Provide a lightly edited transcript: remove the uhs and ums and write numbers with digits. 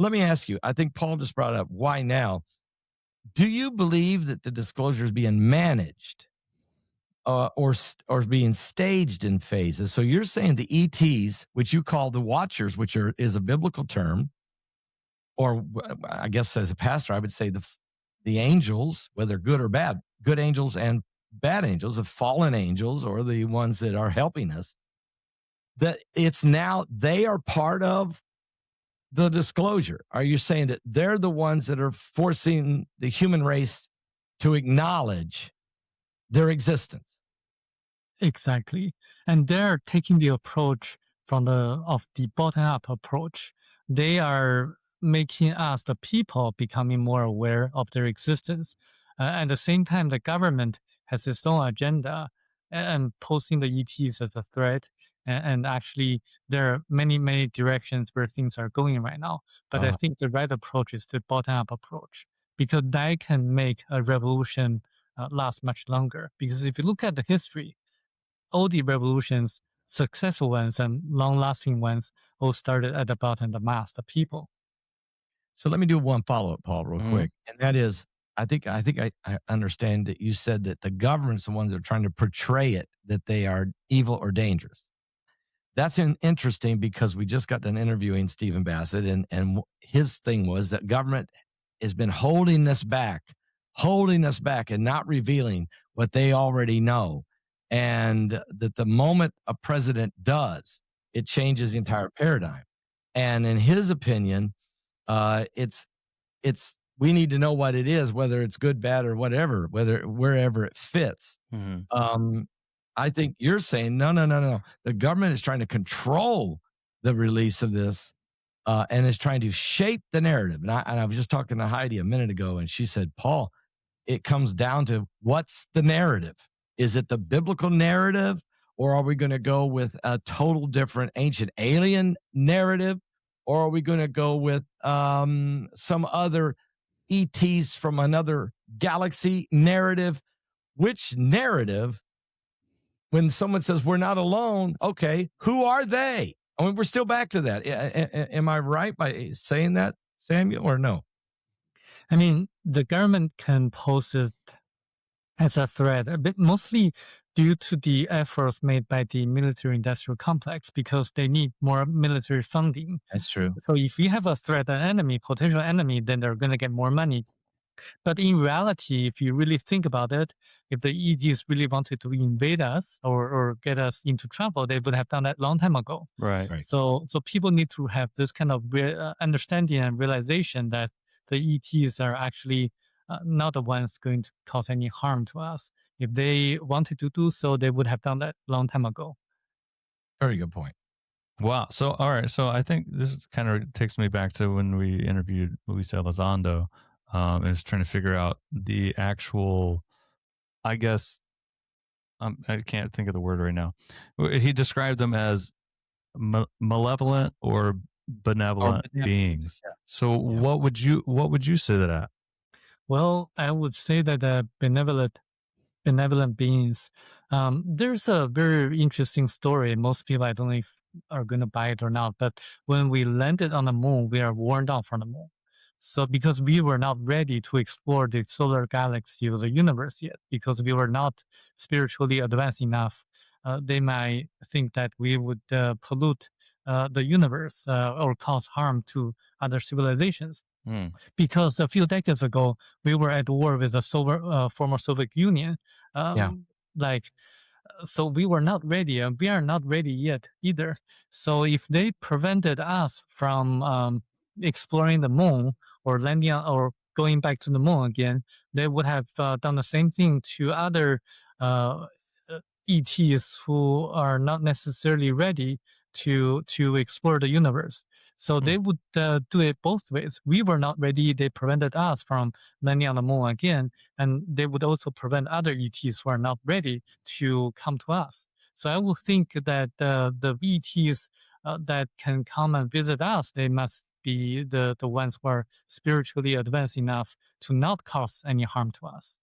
let me ask you, I think Paul just brought up why now. Do you believe that the disclosure is being managed or being staged in phases? So you're saying the ETs, which you call the watchers, which is a biblical term, or I guess as a pastor, I would say the angels, whether good or bad, good angels and bad angels, the fallen angels or the ones that are helping us, that it's now they are part of the disclosure. Are you saying that they're the ones that are forcing the human race to acknowledge their existence? Exactly. And they're taking the approach of the bottom up approach. They are making us, the people, becoming more aware of their existence. At the same time, the government has its own agenda and posing the ETs as a threat. And actually, there are many, many directions where things are going right now. But I think the right approach is the bottom up approach, because that can make a revolution last much longer. Because if you look at the history, all the revolutions, successful ones and long-lasting ones, all started at the bottom, the mass, the people. So let me do one follow-up, Paul, real quick. And that is, I understand that you said that the government's the ones that are trying to portray it, that they are evil or dangerous. That's interesting because we just got done interviewing Stephen Bassett, and his thing was that government has been holding us back and not revealing what they already know. And that the moment a president does, it changes the entire paradigm. And in his opinion, it's we need to know what it is, whether it's good, bad, or whatever, wherever it fits. I think you're saying no. The government is trying to control the release of this, and is trying to shape the narrative. And I was just talking to Heidi a minute ago, and she said, Paul, it comes down to what's the narrative? Is it the biblical narrative, or are we going to go with a total different ancient alien narrative, or are we going to go with some other ETs from another galaxy narrative? Which narrative? When someone says we're not alone, okay, who are they? I mean, we're still back to that. Am I right by saying that, Samuel, or no? I mean, the government can pose it as a threat, a bit mostly due to the efforts made by the military-industrial complex, because they need more military funding. That's true. So if you have a threat, an enemy, potential enemy, then they're going to get more money. But in reality, if you really think about it, if the ETs really wanted to invade us or get us into trouble, they would have done that long time ago. Right. So people need to have this kind of understanding and realization that the ETs are actually not the ones going to cause any harm to us. If they wanted to do so, they would have done that long time ago. Very good point. Wow. So, all right. So I think this kind of takes me back to when we interviewed Luis Elizondo, and was trying to figure out the actual, I guess, I can't think of the word right now. He described them as malevolent or benevolent beings. Yeah. So what would you say to that? Well, I would say that benevolent beings. There's a very interesting story. Most people, I don't know if are going to buy it or not, but when we landed on the moon, we are warned off from the moon. So because we were not ready to explore the solar galaxy or the universe yet, because we were not spiritually advanced enough, they might think that we would pollute the universe or cause harm to other civilizations. Because a few decades ago, we were at war with the former Soviet Union. So we were not ready, and we are not ready yet either. So if they prevented us from exploring the moon or landing or going back to the moon again, they would have done the same thing to other ETs who are not necessarily ready to explore the universe. So they would do it both ways. We were not ready. They prevented us from landing on the moon again. And they would also prevent other ETs who are not ready to come to us. So I would think that the ETs that can come and visit us, they must be the ones who are spiritually advanced enough to not cause any harm to us.